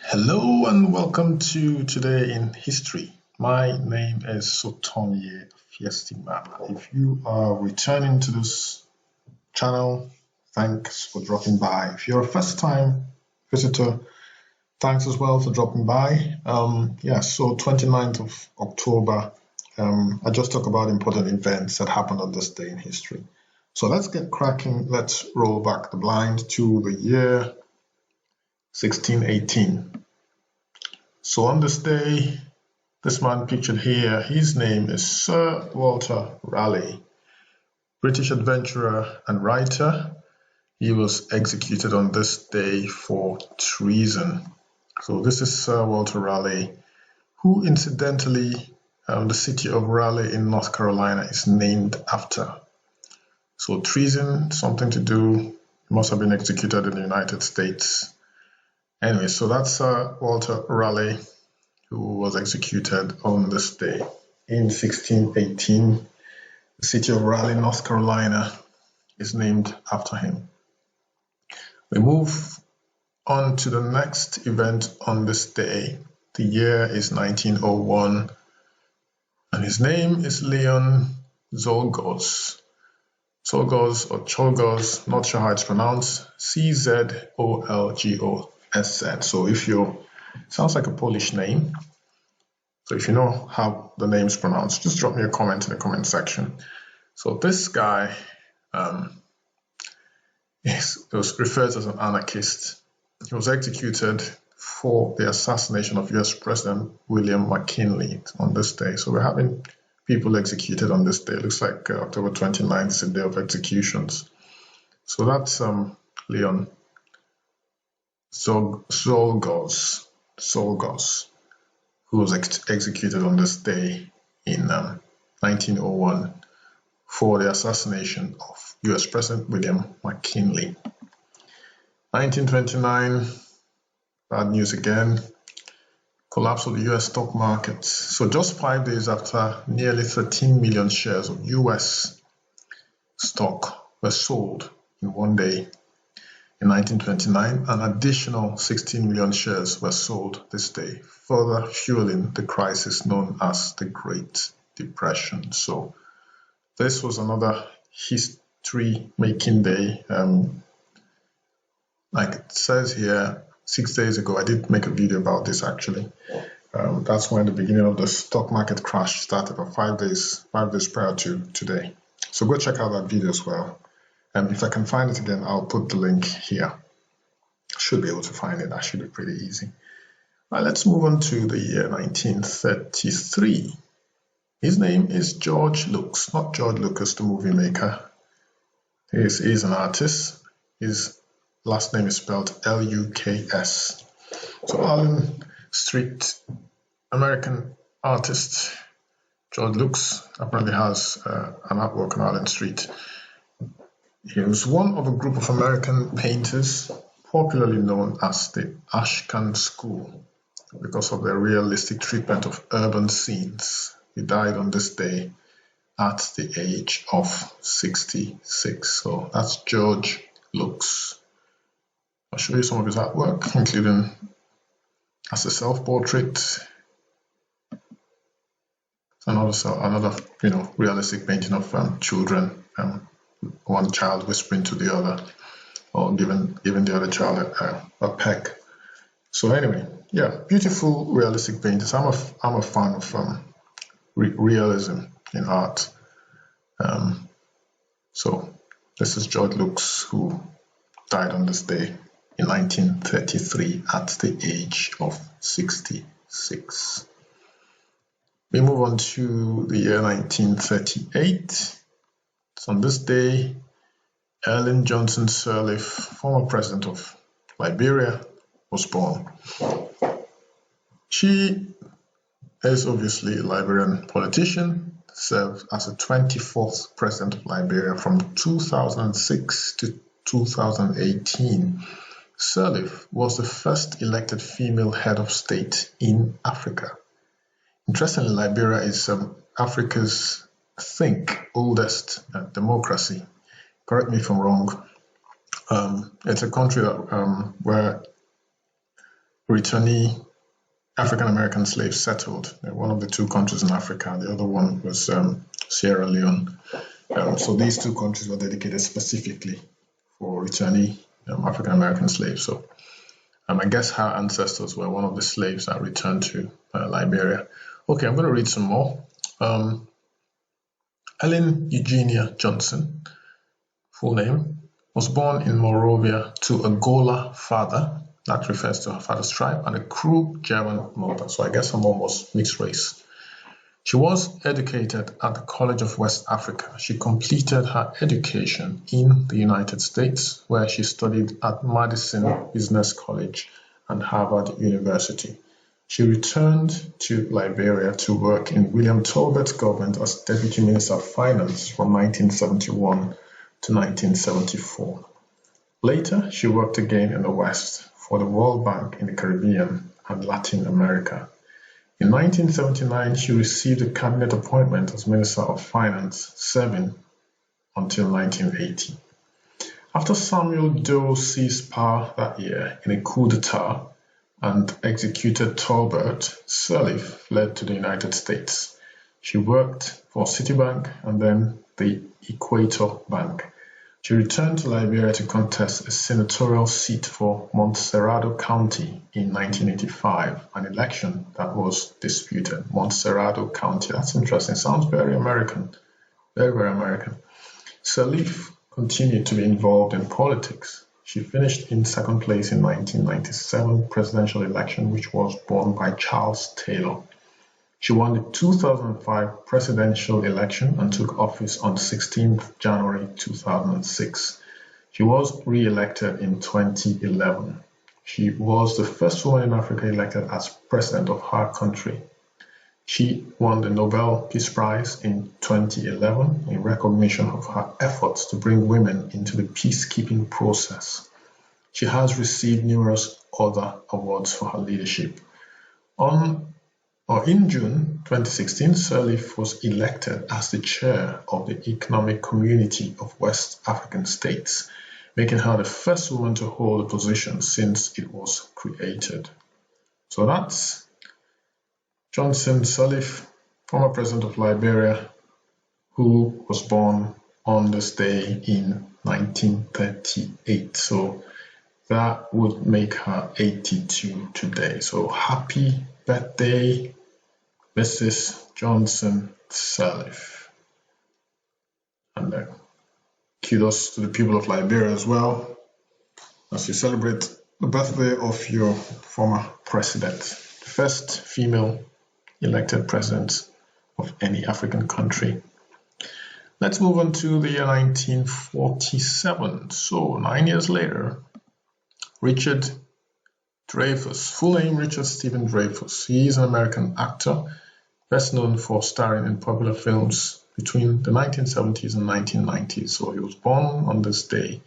Hello and welcome to Today in History. My name is Sotonye Fiestima. If you are returning to this channel, thanks for dropping by. If you're a first-time visitor, thanks as well for dropping by. So 29th of October, I just talk about important events that happened on this day in history. So let's get cracking. Let's roll back the blind to the year 1618. So on this day, this man pictured here, his name is Sir Walter Raleigh, British adventurer and writer. He was executed on this day for treason. So this is Sir Walter Raleigh, who incidentally, the city of Raleigh in North Carolina is named after. So treason, something to do, must have been executed in the United States. Anyway, so that's Sir Walter Raleigh, who was executed on this day in 1618. The city of Raleigh, North Carolina, is named after him. We move on to the next event on this day. The year is 1901, and his name is Leonzolgos. Czolgosz or Czolgosz, not sure how it's pronounced, Czolgosz. So sounds like a Polish name. So if you know how the name's pronounced, just drop me a comment in the comment section. So this guy was referred to as an anarchist. He was executed for the assassination of US President William McKinley on this day. So we're having people executed on this day. It looks like October 29th is the day of executions. So that's Leon Czolgosz, who was executed on this day in 1901 for the assassination of US President William McKinley. 1929, bad news again, collapse of the US stock market. So just 5 days after nearly 13 million shares of US stock were sold in one day, in 1929, an additional 16 million shares were sold this day, further fueling the crisis known as the Great Depression. So this was another history-making day. Like it says here, 6 days ago, I did make a video about this actually. That's when the beginning of the stock market crash started, about 5 days prior to today. So go check out that video as well. And if I can find it again, I'll put the link here. Should be able to find it. That should be pretty easy. All right, let's move on to the year 1933. His name is George Lux, not George Lucas, the movie maker. He's an artist. His last name is spelled L-U-K-S. So Allen Street, American artist George Lux apparently has an artwork on Allen Street. He was one of a group of American painters popularly known as the Ashcan School because of their realistic treatment of urban scenes. He died on this day at the age of 66. So that's George Lux. I'll show you some of his artwork, including as a self-portrait, another realistic painting of children. One child whispering to the other, or giving the other child a peck. So anyway, yeah, beautiful realistic paintings. I'm a fan of realism in art. So this is George Lux, who died on this day in 1933 at the age of 66. We move on to the year 1938. So on this day, Johnson Sirleaf, former president of Liberia, was born. She is obviously a Liberian politician, served as the 24th president of Liberia from 2006 to 2018. Sirleaf was the first elected female head of state in Africa. Interestingly, Liberia is Africa's oldest democracy. Correct me if I'm wrong. It's a country that where returnee African American slaves settled. One of the two countries in Africa, the other one was Sierra Leone. So these two countries were dedicated specifically for returnee African American slaves. So I guess her ancestors were one of the slaves that returned to Liberia. Okay, I'm going to read some more. Ellen Eugenia Johnson, full name, was born in Monrovia to a Gola father, that refers to her father's tribe, and a Kru-German mother. So I guess her mom was mixed race. She was educated at the College of West Africa. She completed her education in the United States, where she studied at Madison Business College and Harvard University. She returned to Liberia to work in William Tolbert's government as Deputy Minister of Finance from 1971 to 1974. Later, she worked again in the West for the World Bank in the Caribbean and Latin America. In 1979, she received a cabinet appointment as Minister of Finance, serving until 1980. After Samuel Doe seized power that year in a coup d'etat and executed Tolbert, Sirleaf fled to the United States. She worked for Citibank and then the Equator Bank. She returned to Liberia to contest a senatorial seat for Montserrado County in 1985, an election that was disputed. Montserrado County, that's interesting. Sounds very American. Very, very American. Sirleaf continued to be involved in politics. She finished in second place in 1997 presidential election, which was won by Charles Taylor. She won the 2005 presidential election and took office on 16th January 2006. She was re-elected in 2011. She was the first woman in Africa elected as president of her country. She won the Nobel Peace Prize in 2011 in recognition of her efforts to bring women into the peacekeeping process. She has received numerous other awards for her leadership. In June 2016, Sirleaf was elected as the chair of the Economic Community of West African States, making her the first woman to hold the position since it was created. So that's Johnson Sirleaf, former president of Liberia, who was born on this day in 1938. So that would make her 82 today. So happy birthday, Mrs. Johnson Sirleaf. And kudos to the people of Liberia as well, as you celebrate the birthday of your former president, the first female elected president of any African country. Let's move on to the year 1947. So 9 years later, RichardDreyfuss, full name Richard Stephen Dreyfuss. He is an American actor, best known for starring in popular films between the 1970s and 1990s. So he was born on this day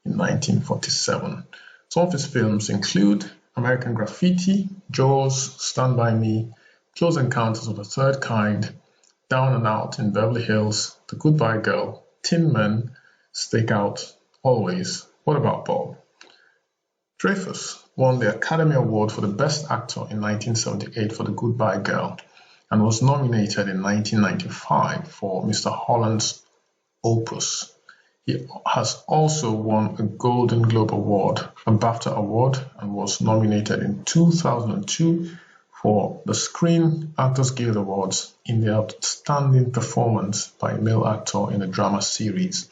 in 1947. Some of his films include American Graffiti, Jaws, Stand By Me, Close Encounters of the Third Kind, Down and Out in Beverly Hills, The Goodbye Girl, Tin Men, Stakeout, Always, What About Bob? Dreyfuss won the Academy Award for the Best Actor in 1978 for The Goodbye Girl and was nominated in 1995 for Mr. Holland's Opus. He has also won a Golden Globe Award, a BAFTA Award, and was nominated in 2002 for the Screen Actors Guild Awards in the Outstanding Performance by a Male Actor in a Drama Series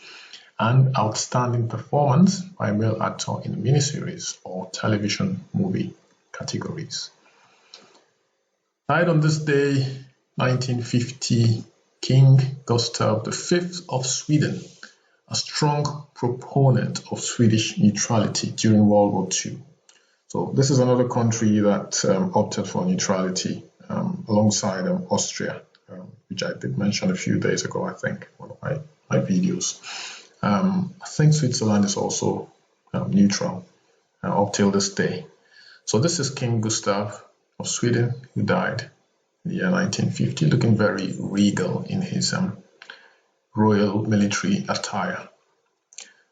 and Outstanding Performance by a Male Actor in a Miniseries or Television Movie categories. Died on this day, 1950, King Gustaf V of Sweden, a strong proponent of Swedish neutrality during World War II. So this is another country that opted for neutrality alongside Austria, which I did mention a few days ago, I think, one of my videos. I think Switzerland is also neutral up till this day. So this is King Gustaf of Sweden, who died in the year 1950, looking very regal in his royal military attire.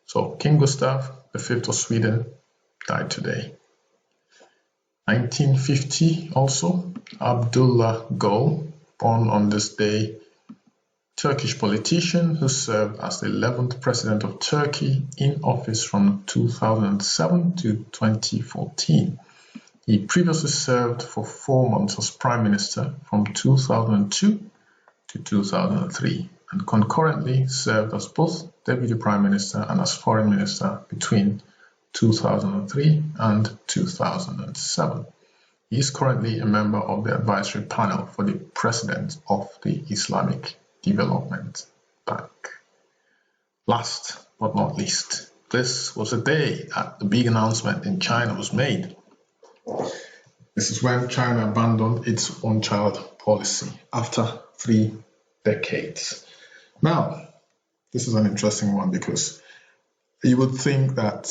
So King Gustaf V of Sweden died today. 1950 also, Abdullah Gül, born on this day, Turkish politician who served as the 11th President of Turkey in office from 2007 to 2014. He previously served for 4 months as Prime Minister from 2002 to 2003 and concurrently served as both Deputy Prime Minister and as Foreign Minister between 2003 and 2007. He is currently a member of the advisory panel for the President of the Islamic Development Bank. Last but not least, this was a day that the big announcement in China was made. This is when China abandoned its one-child policy after 3 decades. Now, this is an interesting one because you would think that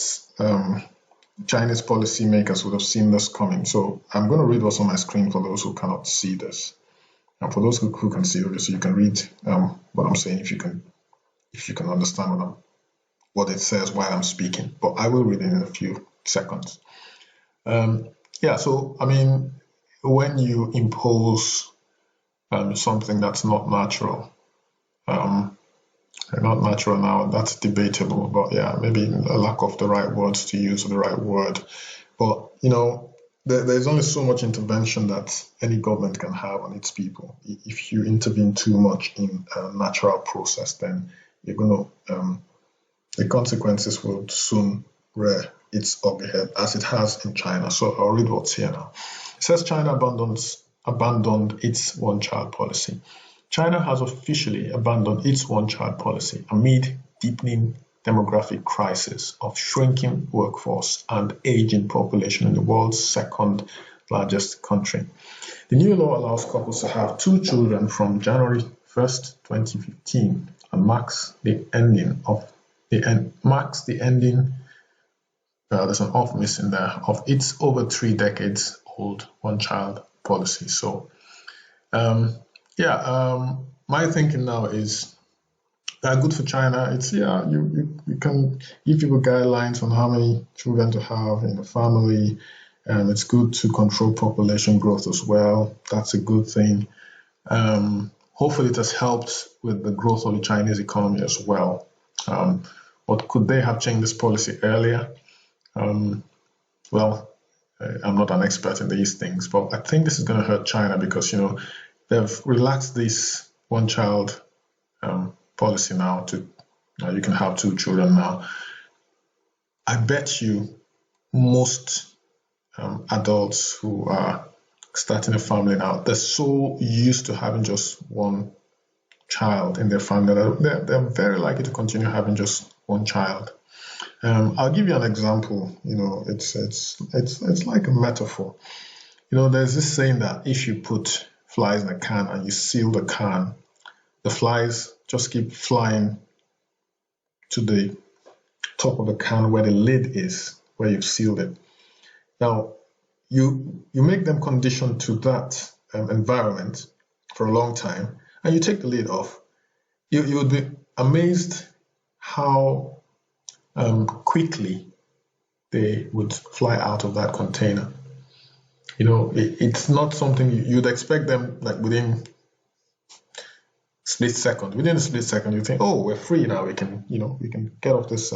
Chinese policymakers would have seen this coming. So I'm going to read what's on my screen for those who cannot see this. And for those who can see, obviously, you can read what I'm saying if you can understand what it says while I'm speaking. But I will read it in a few seconds. Yeah, so I mean, when you impose something that's not natural now, that's debatable. But yeah, maybe a lack of the right words to use or the right word. But you know, there's only so much intervention that any government can have on its people. If you intervene too much in a natural process, then you're going to the consequences will soon rear its ugly head, as it has in China. So I'll read what's here now. It says China abandoned its one-child policy. China has officially abandoned its one-child policy amid deepening demographic crisis of shrinking workforce and aging population in the world's second largest country. The new law allows couples to have 2 children from January 1st, 2015 and marks the ending there's an off missing there, of its over 3 decades old one-child policy. So my thinking now is good for China. It's you can give people guidelines on how many children to have in a family, and it's good to control population growth as well. That's a good thing. Hopefully it has helped with the growth of the Chinese economy as well. But could they have changed this policy earlier? Well, I'm not an expert in these things, but I think this is going to hurt China because, you know, they've relaxed this one-child policy now to you can have 2 children now. I bet you most adults who are starting a family now, they're so used to having just 1 child in their family that they're very likely to continue having just 1 child. I'll give you an example. You know, it's like a metaphor. You know, there's this saying that if you put flies in a can and you seal the can, the flies just keep flying to the top of the can where the lid is, where you've sealed it. Now, you make them conditioned to that environment for a long time, and you take the lid off. You would be amazed how quickly they would fly out of that container. You know, it's not something you'd expect them like within a split second. Within a split second, you think, oh, we're free now. We can get off this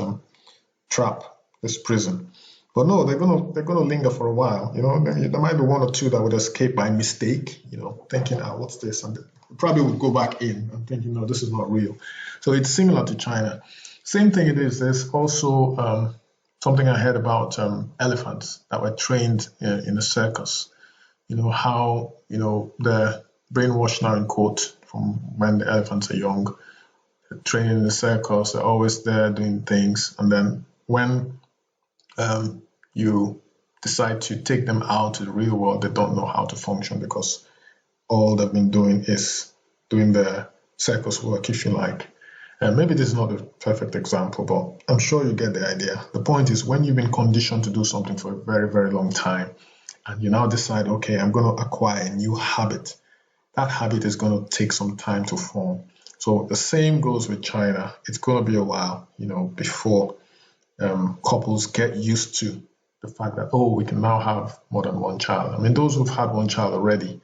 trap, this prison. But no, they're gonna linger for a while. You know, there might be 1 or 2 that would escape by mistake. You know, thinking, what's this? And they probably would go back in and thinking, no, this is not real. So it's similar to China. Same thing it is. There's also something I heard about elephants that were trained in a circus. You know, how, you know, they're brainwashed now in quote from when the elephants are young. They're trained in the circus, they're always there doing things. And then when you decide to take them out to the real world, they don't know how to function because all they've been doing is doing their circus work, if you like. Maybe this is not a perfect example, but I'm sure you get the idea. The point is, when you've been conditioned to do something for a very, very long time, and you now decide, okay, I'm going to acquire a new habit, that habit is going to take some time to form. So the same goes with China. It's going to be a while, you know, before couples get used to the fact that, oh, we can now have more than one child. I mean, those who've had one child already,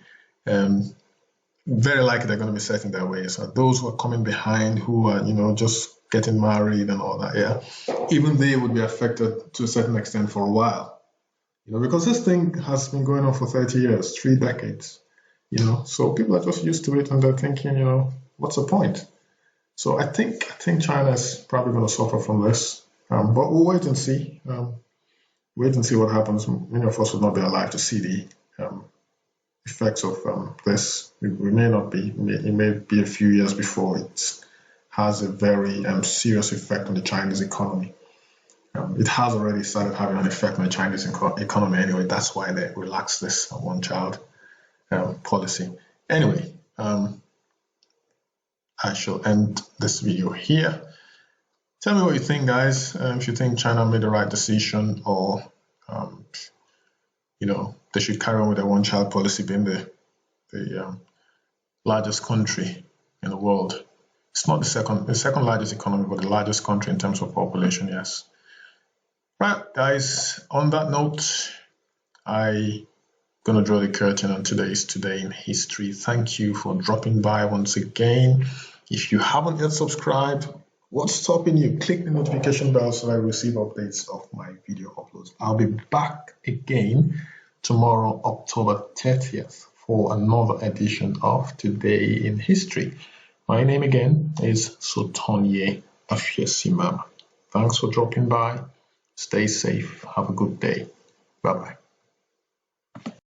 very likely they're going to be set in their ways. So those who are coming behind, who are, just getting married and all that, even they would be affected to a certain extent for a while, because this thing has been going on for 30 years, 3 decades, so people are just used to it and they're thinking, what's the point? So I think China is probably going to suffer from this, but we'll wait and see. Wait and see what happens. Many of us will not be alive to see the effects of this. We may not be. It may be a few years before it has a very serious effect on the Chinese economy. It has already started having an effect on the Chinese economy anyway. That's why they relaxed this one-child policy. Anyway, I shall end this video here. Tell me what you think, guys. If you think China made the right decision, or they should carry on with their one-child policy, being the largest country in the world. It's not the second largest economy, but the largest country in terms of population. Yes. Right, guys. On that note, I'm gonna draw the curtain on today's Today in History. Thank you for dropping by once again. If you haven't yet subscribed, what's stopping you? Click the notification bell so that I receive updates of my video uploads. I'll be back again tomorrow, October 30th, for another edition of Today in History. My name again is Sotonye Afiesimama. Thanks for dropping by. Stay safe. Have a good day. Bye-bye.